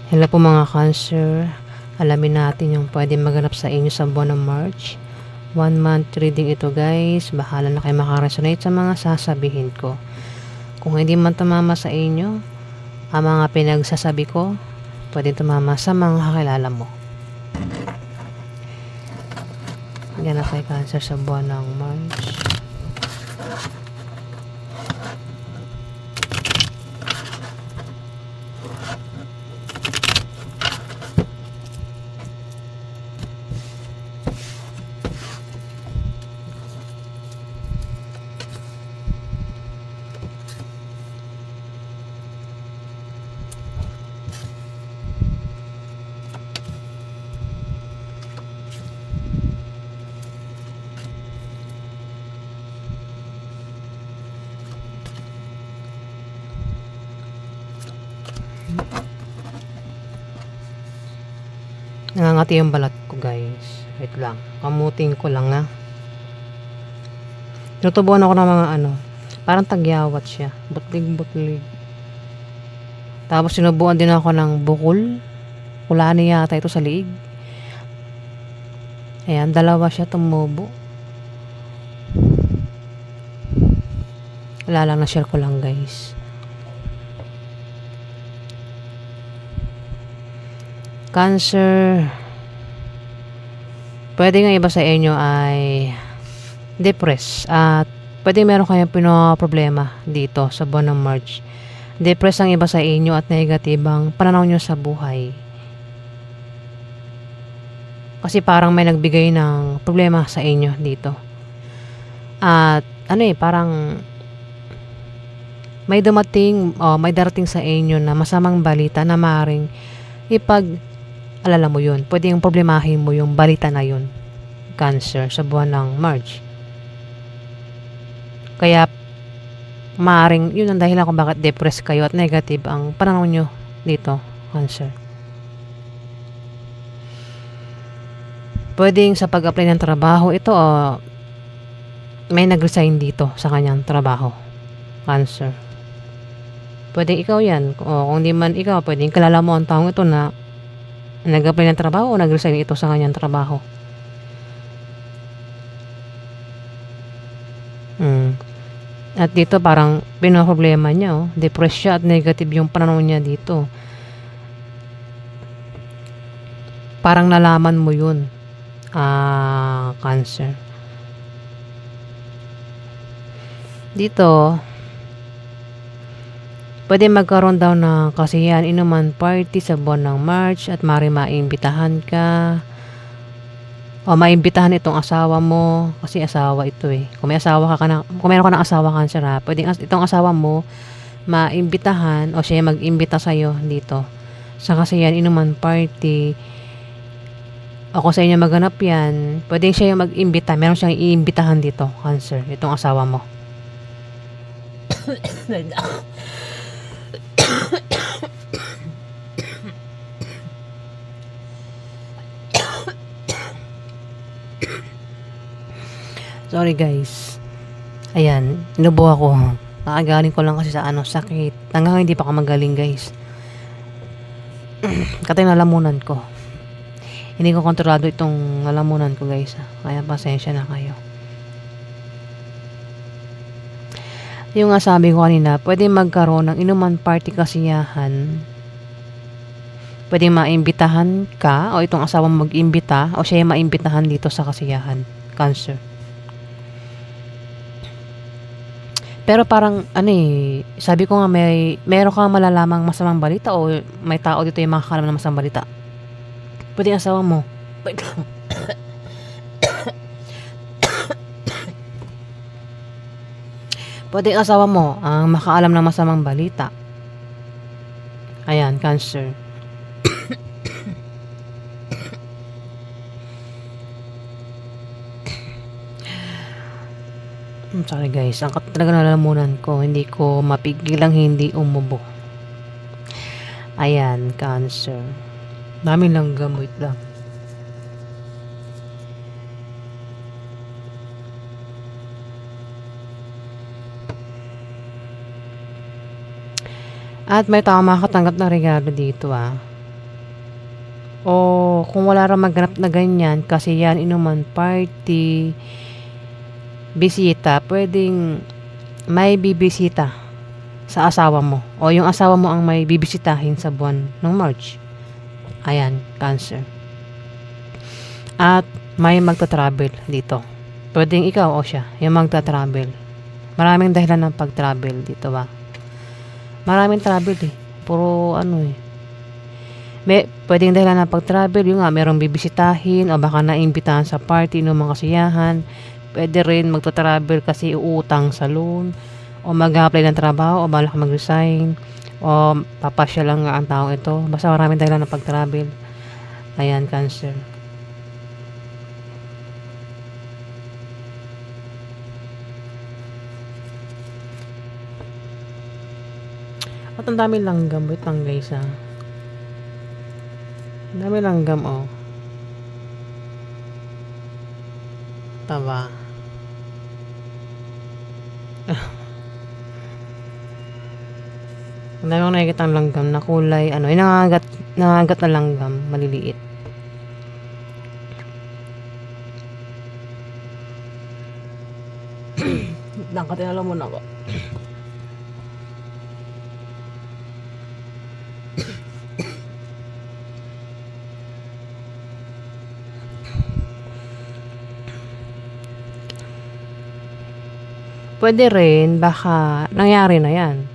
Hello po mga Cancer. Alamin natin yung pwede maganap sa inyo sa buwan ng March. 1 month reading ito guys. Bahala na kayo makaresonate sa mga sasabihin ko. Kung hindi man tumama sa inyo, ang mga pinagsasabi ko, pwede tumama sa mga kakilala mo. Ganap kay Cancer sa buwan ng March. Nangangati yung balat ko guys. Wait lang. Kamuting ko lang ha. Tinutubuan ako ng mga parang tagyawat siya. Butlig-butlig. Tapos sinubuan din ako ng bukol. Kulani yata ito sa liig. Ayan, dalawa siya tumubo. Wala lang, na-share ko lang guys. Cancer. Pwede nga iba sa inyo ay depressed at pwede meron kayong problema dito sa buwan ng March. Depressed ang iba sa inyo at negative ang pananaw nyo sa buhay. Kasi parang may nagbigay ng problema sa inyo dito. At parang may may darating sa inyo na masamang balita na maaaring alala mo yun. Pwede yung problemahin mo yung balita na yun. Cancer sa buwan ng March. Kaya maaaring yun ang dahilan kung bakit depressed kayo at negative ang pananaw nyo dito, Cancer. Pwedeng sa pag-apply ng trabaho, ito may nag-resign dito sa kanyang trabaho, Cancer. Pwedeng ikaw yan. O kung di man ikaw, pwedeng kilala mo ang taong ito na nag-apply ng trabaho o nag-resign ito sa kanyang trabaho. At dito parang pinoproblema niya. Depressed siya at negative yung pananaw niya dito. Parang nalaman mo yun. Cancer. Dito, pwede magkaroon daw ng kasiyahan inuman party sa buwan ng March at maimbitahan ka. O maimbitahan itong asawa mo kasi asawa ito Kung may asawa ka kung meron ka ng asawa, Cancer pwedeng itong asawa mo maimbitahan o siya mag-imbita sa iyo dito sa kasiyahan inuman party. O kung sa inyo maganap yan, pwedeng siya yung mag-imbita. Meron siyang iimbitahan dito, Cancer, itong asawa mo. Sorry guys. Ayan, inubo ako. Nakagaling ko lang kasi sa sakit. Hanggang hindi pa ako magaling guys. Katay nalamunan ko. Hindi ko kontrolado itong nalamunan ko guys. Kaya pasensya na kayo. Yung nga sabi ko kanina, pwede magkaroon ng inuman party kasiyahan. Pwede maimbitahan ka o itong asawa mo mag-imbita o siya maimbitahan dito sa kasiyahan, Cancer. Pero parang sabi ko nga meron kang malalamang masamang balita o may tao dito yung makakalam ng masamang balita. Pwede ang asawa mo. Wait lang. Pwede ang asawa mo ang makaalam ng masamang balita. Ayan, Cancer. Sorry guys, ang talaga nalalamunan ko, hindi ko mapigilang hindi umubo. Ayan, Cancer. Dami lang gamot lang. At may tao makakatanggap ng regalo dito O kung wala rin maganap na ganyan, kasi yan inuman party, bisita, pwedeng may bibisita sa asawa mo. O yung asawa mo ang may bibisitahin sa buwan ng March. Ayan, Cancer. At may magta-travel dito. Pwedeng ikaw o siya, yung magta-travel. Maraming dahilan ng pag-travel dito ba? Maraming travel eh. Puro ano eh. Pwedeng dahilan ng pag-travel, yung nga, merong bibisitahin o baka naimbitahan sa party ng mga kasiyahan. Pwede rin magta-travel kasi uutang sa loan o mag-apply ng trabaho o balak mag-resign o papasya lang nga ang taong ito. Basta maraming dahilan ng pag-travel. Ayan, Cancer. At ang dami langgam. Wait lang guys ha. Ang dami langgam oh. Taba. Ang dami kong nakikita ang langgam na kulay. Ano, yung nangagat na langgam. Maliliit. Nakatinala muna ako. Pwede rin, baka nangyari na yan.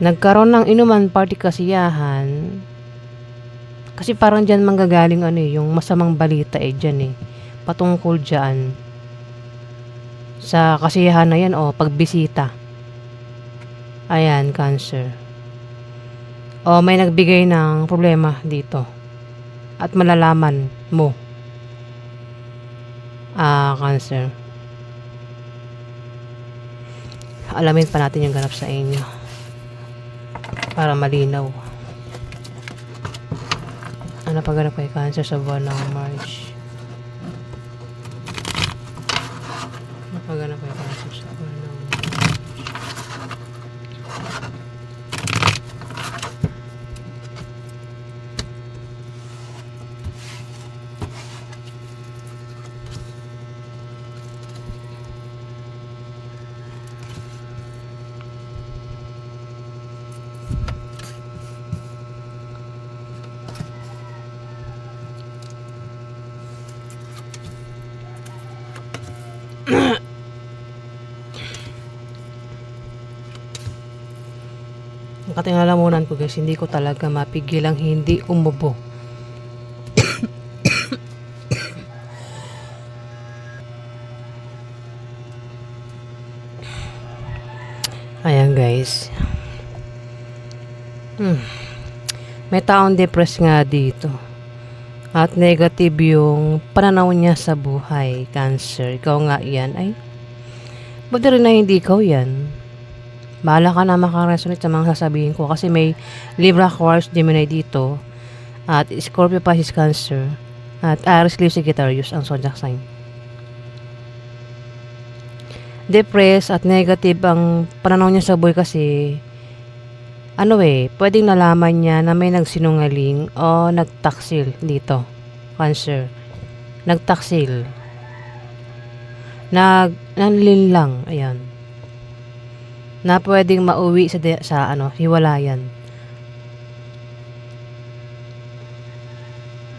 Nagkaroon ng inuman party kasiyahan. Kasi parang dyan manggagaling ano eh, yung masamang balita eh dyan eh. Patungkol dyan. Sa kasiyahan na yan o pagbisita. Ayan, Cancer. O may nagbigay ng problema dito. At malalaman mo. Cancer. Alamin pa natin yung ganap sa inyo. Para malinaw. Ano pa ganap kay Cancer sa buwan ng March? Ano pa ganap kay Cancer sa buwan ng March? Katingalamunan ko guys, hindi ko talaga mapigil ang hindi umubo. Ayan guys. May taong depressed nga dito. At negative yung pananaw niya sa buhay, Cancer. Ikaw nga yan. Ay, buti rin na hindi ikaw yan. Bahala ka na makaresonate sa mga sasabihin ko. Kasi may Libra, Aquarius, Gemini dito. At Scorpio, Pisces, Cancer. At Aries, Leo, Sagittarius ang zodiac sign. Depressed at negative ang pananaw niya sa buhay kasi pwedeng nalaman niya na may nagsinungaling o nagtaksil dito. Cancer. Nagtaksil. Nanlinlang. Ayan. Na pwedeng mauwi sa hiwalayan.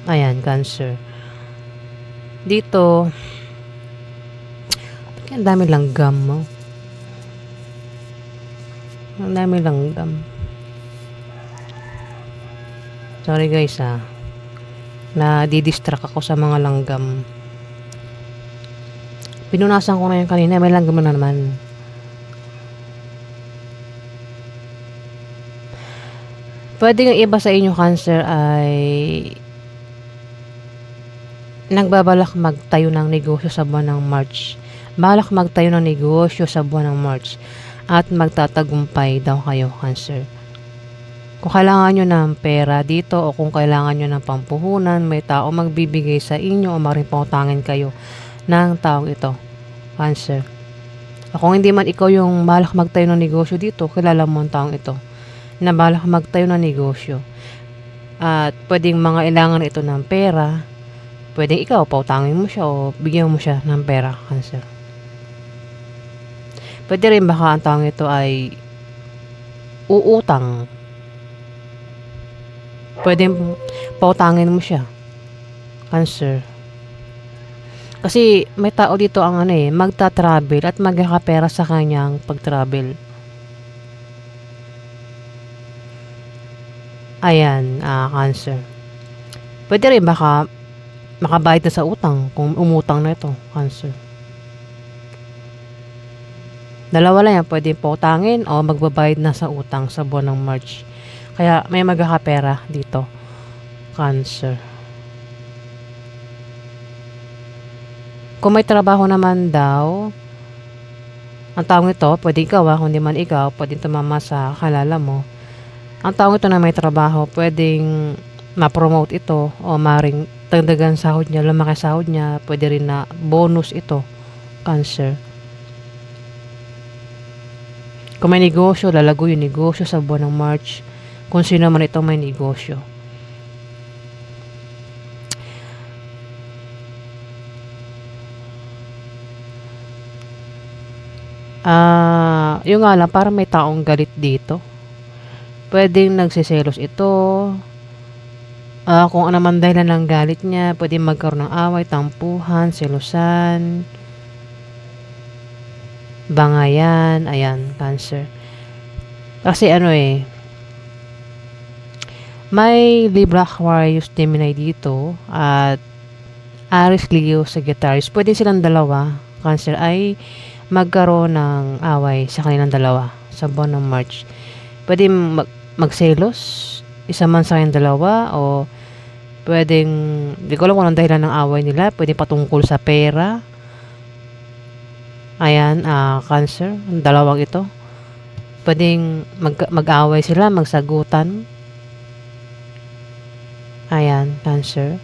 Ayan, Cancer. Dito, ang dami langgam mo. Ang dami langgam. Sorry guys na didistract ako sa mga langgam. Pinunasan ko na yung kanina, may langgam na naman. Pwede ng iba sa inyo, Cancer, ay nagbabalak magtayo ng negosyo sa buwan ng March. Balak magtayo ng negosyo sa buwan ng March. At magtatagumpay daw kayo, Cancer. Kung kailangan nyo ng pera dito o kung kailangan nyo ng pampuhunan, may tao magbibigay sa inyo o maripautangin kayo ng taong ito, Cancer. O kung hindi man ikaw yung balak magtayo ng negosyo dito, kilala mo ang taong ito. na balak magtayo ng negosyo. At pwedeng mangailangan ito ng pera. Pwedeng ikaw, pautangin mo siya o bigyan mo siya ng pera, Cancer. Pwede rin baka ang taong ito ay uutang. Pwedeng pautangin mo siya, Cancer. Kasi may tao dito ang magta-travel at magkakapera sa kanyang pag-travel. Ayan, Cancer. Pwede rin baka makabayad na sa utang kung umutang na ito, Cancer. Dalawa lang yan, pwede pautangin o magbabayad na sa utang sa buwan ng March. Kaya may magkakapera dito, Cancer. Kung may trabaho naman daw, ang taong ito, pwede ikaw kung di man ikaw, pwede tumama sa kalala mo. Ang taong ito na may trabaho, pwedeng ma-promote ito o maring dagdagan sahod niya, lumaki sahod niya, pwede rin na bonus ito, Cancer. Kung may negosyo, lalago yung negosyo sa buwan ng March. Kung sino man ito may negosyo. Yung nga lang, parang may taong galit dito. Pwedeng nagsiselos ito. Kung ano man dahilan ng galit niya, pwedeng magkaroon ng away, tampuhan, selosan, bangayan, ayan, Cancer. Kasi may Libra, Aquarius, Gemini dito at Aries, Leo, Sagittarius. Pwede silang dalawa, Cancer, ay magkaroon ng away sa kanilang dalawa sa buwan ng March. Pwede magselos, isa man sa kanilang dalawa, o pwedeng, di ko alam kung anong dahilan ng away nila. Pwede patungkol sa pera. Ayan, Cancer, ang dalawang ito. Pwedeng mag-away sila, magsagutan. Ayan, Cancer.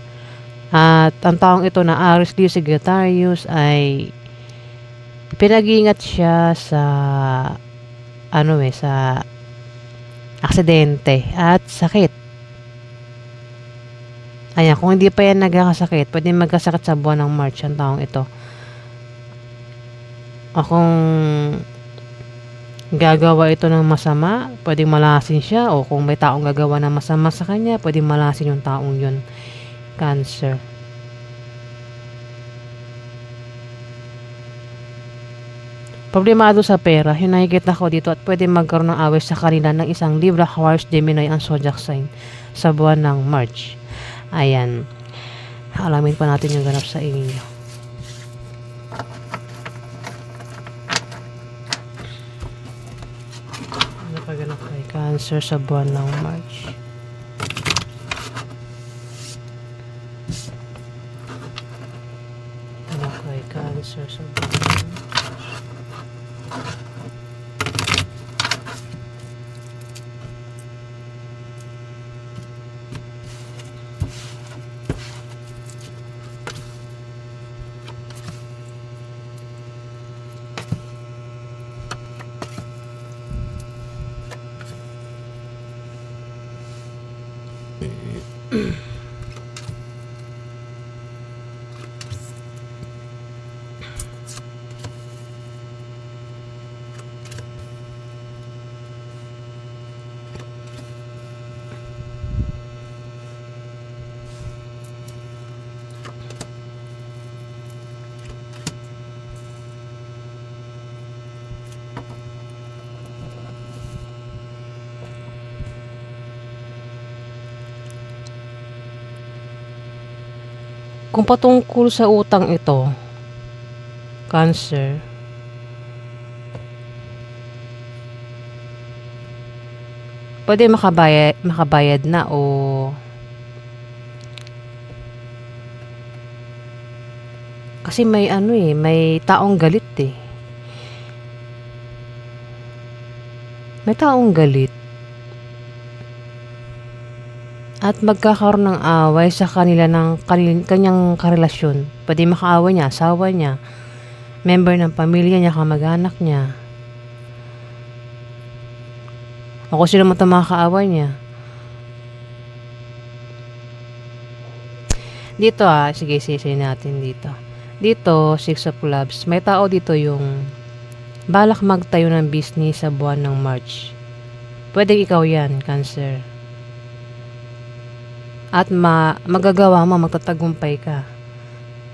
At ang taong ito na Aries, Leo, Sagittarius ay pinag-iingat siya sa sa aksidente at sakit. Ayan, kung hindi pa yan nagkakasakit, pwede magkasakit sa buwan ng March ang taong ito. O kung gagawa ito ng masama, pwedeng malasin siya. O kung may taong gagawa ng masama sa kanya, pwedeng malasin yung taong yun, Cancer. Problemado sa pera, yung nakikita ko dito, at pwede magkaroon ng away sa kanila ng isang Libra, Aquarius, Gemini ang zodiac sign sa buwan ng March. Ayan. Alamin pa natin yung ganap sa inyo. Ano pa ganap kay Cancer sa buwan ng March? Ano kay Cancer sa buwan ng March? Kung patungkol sa utang ito, Cancer, pwede makabayad na o kasi may may taong galit May taong galit. At magkakaroon ng away sa kanila ng kanyang karelasyon. Pwede makaaway niya, asawa niya, member ng pamilya niya, kamag-anak niya. O kung sino man ito mga kaaway niya. Dito sige, sisi natin dito. Dito, 6 of Clubs. May tao dito yung balak magtayo ng business sa buwan ng March. Pwede ikaw yan, Cancer. At magagawa mo, magtatagumpay ka.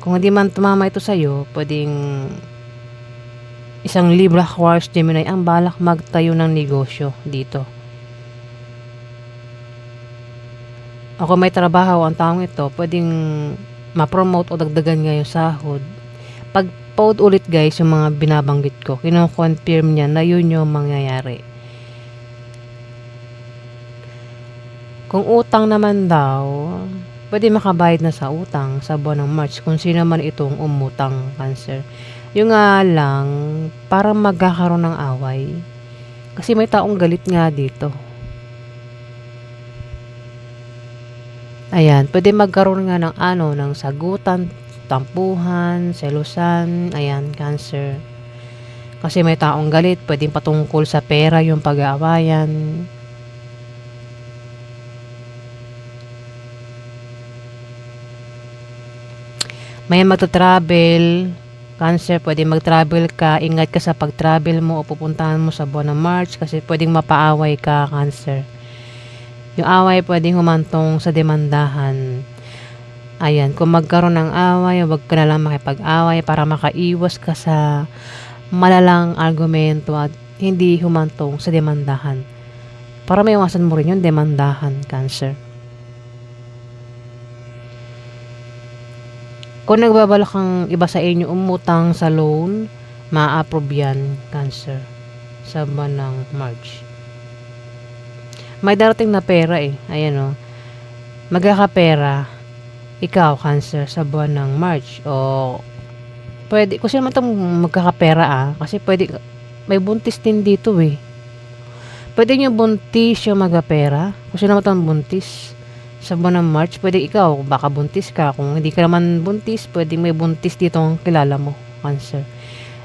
Kung hindi man tumama ito sa'yo, pwedeng isang Libra, Aquarius, Gemini ang balak magtayo ng negosyo dito. O kung may trabaho ang taong ito, pwedeng ma-promote o dagdagan nga yung sahod. Pag post ulit guys yung mga binabanggit ko, kino-confirm niya na yun yung mangyayari. Kung utang naman daw, pwede makabayad na sa utang sa buwan ng March kung sino man itong umutang, Cancer. Yung nga lang, parang magkakaroon ng away. Kasi may taong galit nga dito. Ayan, pwede magkaroon nga ng sagutan, tampuhan, selusan, ayan, Cancer. Kasi may taong galit, pwedeng patungkol sa pera yung pag-aawayan. May magta-travel, Cancer, pwede mag-travel ka, ingat ka sa pag-travel mo o pupuntahan mo sa buwan ng March kasi pwedeng mapaaway ka, Cancer. Yung away pwedeng humantong sa demandahan. Ayan, kung magkaroon ng away, huwag ka na lang makipag-away para makaiwas ka sa malalang argumento at hindi humantong sa demandahan. Para may iwasan mo rin yung demandahan, Cancer. Kung nagbabalak kang iba sa inyo umutang sa loan, ma-approve yan, Cancer, sa buwan ng March. May darating na pera ayan magkakapera ikaw, Cancer, sa buwan ng March. O pwede, kung sino man itong magkakapera kasi pwede, may buntis din dito pwede nyo buntis yung magkapera kung sino man itong buntis sa buwan ng March. Pwede ikaw, baka buntis ka. Kung hindi ka naman buntis, pwede may buntis dito ang kilala mo, Cancer.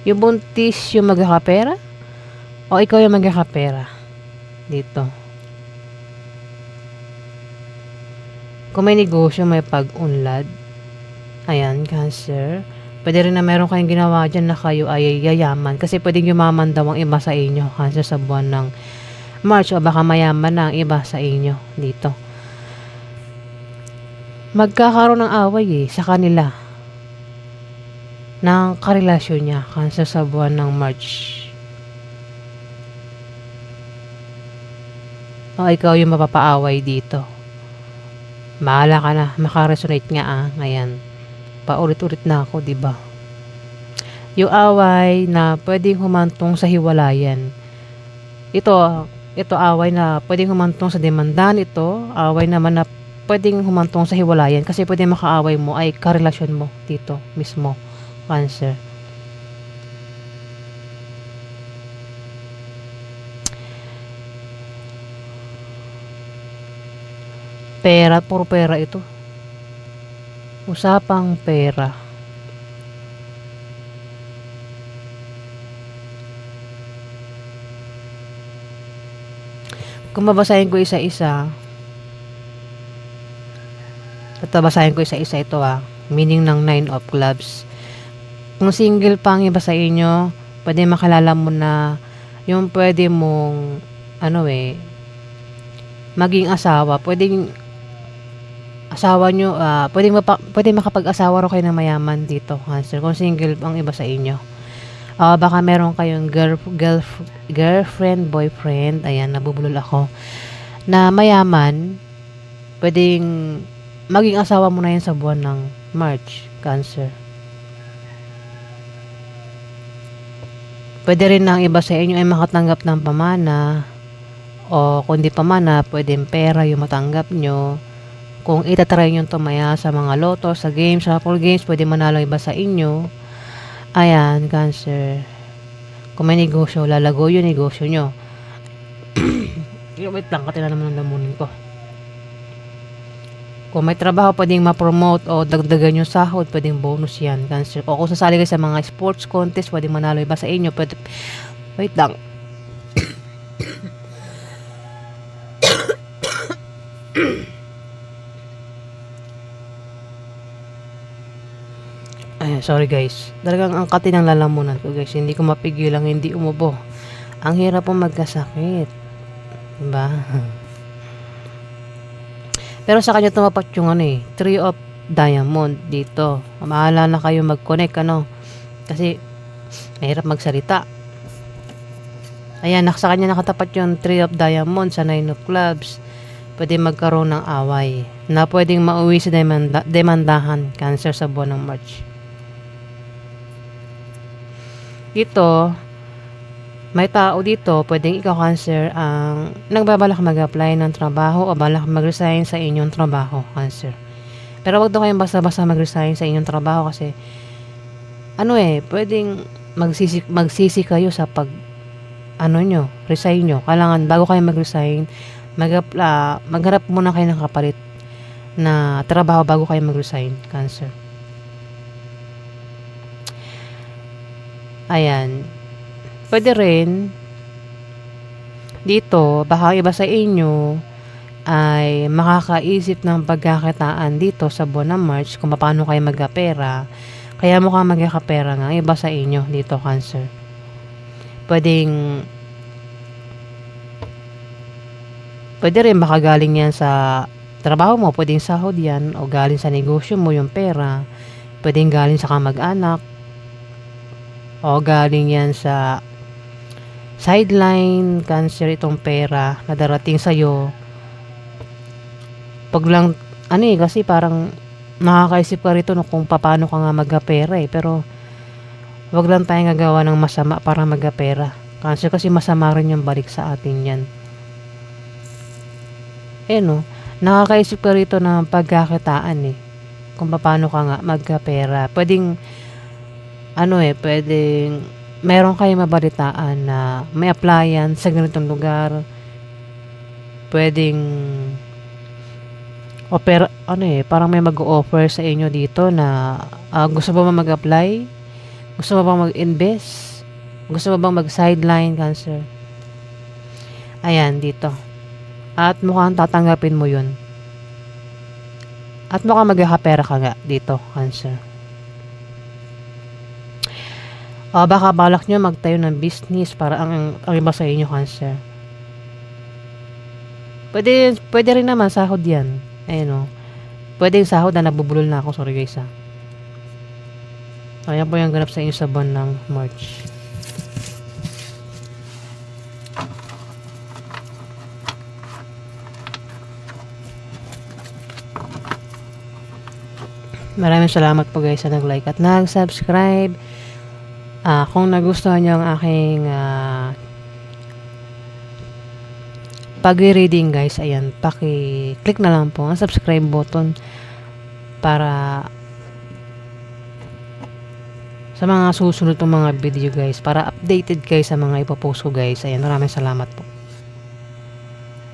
Yung buntis yung magkakapera o ikaw yung magkakapera dito. Kung may negosyo, may pag-unlad. Ayan, Cancer. Pwede rin na meron kayong ginawa dyan na kayo ay yayaman. Kasi pwedeng yumaman daw ang iba sa inyo, Cancer, sa buwan ng March. O baka mayaman na ang iba sa inyo dito. Magkakaroon ng away sa kanila. Ng karelasyon niya, Cancer, sa buwan ng March. O ikaw yung mapapaaway dito. Bahala ka na, makaresonate nga ayan. Paulit-ulit na ako, 'di ba? Yung away na pwedeng humantong sa hiwalayan. Ito away na pwedeng humantong sa demandahan, ito away naman na pwedeng humantong sa hiwalayan kasi pwedeng makaaway mo ay karelasyon mo dito mismo, Cancer. Pera, puro pera ito. Usapang pera. Kung babasahin ko isa-isa, ito meaning ng 9 of Clubs. Kung single pa ang iba sa inyo, pwede makalala mo na yung pwede mong maging asawa, pwedeng asawa nyo, pwede makapag-asawa rin kayo ng mayaman dito, Cancer. Kung single ang iba sa inyo. Baka meron kayong girlfriend, boyfriend, ayan, nabubulol ako, na mayaman, pwedeng maging asawa mo na yan sa buwan ng March, Cancer. Pwede rin ang iba sa inyo ay makatanggap ng pamana, o kung di pamana, pwedeng pera yung matanggap nyo. Kung itatry nyo tumaya sa mga loto, sa games, sa raffle games, pwede manalo iba sa inyo. Ayan, Cancer. Kung may negosyo, lalago yung negosyo nyo. Wait lang, katila naman ang lamunin ko. Kung may trabaho, pwedeng ma-promote o dagdagan yung sahod, pwedeng bonus yan, Cancer. O kung sasali kayo sa mga sports contest, pwedeng manalo iba sa inyo. Wait lang. Ay, sorry guys. Talagang ang kati ng lalamunan ko guys. Hindi ko mapigilang hindi umubo. Ang hirap po magkasakit. Diba? Pero sa kanya tumapat yung ano eh. Tree of Diamond dito. Mahala na kayo mag-connect ano. Kasi mahirap magsalita. Ayan, sa kanya nakatapat yung Tree of Diamond sa Nine of Clubs. Pwede magkaroon ng away na pwedeng mauwi sa demandahan, Cancer, sa buwan ng March. Dito, may tao dito, pwedeng ikaw, Cancer, ang nagbabalak mag-apply ng trabaho o balak mag-resign sa inyong trabaho, Cancer. Pero wag daw kayong basta-basta mag-resign sa inyong trabaho kasi pwedeng magsisi kayo sa resign nyo. Kailangan bago kayo mag-resign, maghanap muna kayo ng kapalit na trabaho bago kayo mag-resign, Cancer. Ayan. Pwede rin dito, baka iba sa inyo ay makakaisip ng pagkakitaan dito sa buwan ng March kung paano kayo magkapera. Kaya mukhang magkakapera nga iba sa inyo dito, Cancer. Pwede rin baka galing yan sa trabaho mo, pwedeng sahod yan, o galing sa negosyo mo yung pera, pwedeng galing sa kamag-anak, o galing yan sa sideline, Cancer, itong pera na darating sa'yo. Pag lang, kasi parang nakakaisip ka rito kung paano ka nga magkapera eh, pero wag lang tayong gagawa ng masama para magkapera, Cancer, kasi masama rin yung balik sa atin yan. Nakakaisip ka rito ng pagkakitaan eh, kung paano ka nga magkapera. Pwedeng meron kayo mabalitaan na may applyan sa ganitong lugar. Pwedeng parang may mag-offer sa inyo dito na gusto mo ba mag-apply? Gusto mo bang mag-invest? Gusto mo bang mag-sideline, Cancer? Ayan, dito. At mukhang tatanggapin mo yun. At mukhang magkakapera ka nga dito, Cancer. Baka balak nyo magtayo ng business para ang iba sa inyo, Cancer. Pwede rin naman sahod yan. Pwede yung sahod na nabubulol na ako. Sorry guys Ayan po yung ganap sa inyo sa buwan ng March. Maraming salamat po guys sa nag-like at nag-subscribe. Kung nagustuhan nyo ang aking pag-reading guys, ayan, paki-click na lang po ang subscribe button para sa mga susunod ng mga video guys, para updated kayo sa mga ipopost ko guys. Ayan, maraming salamat po.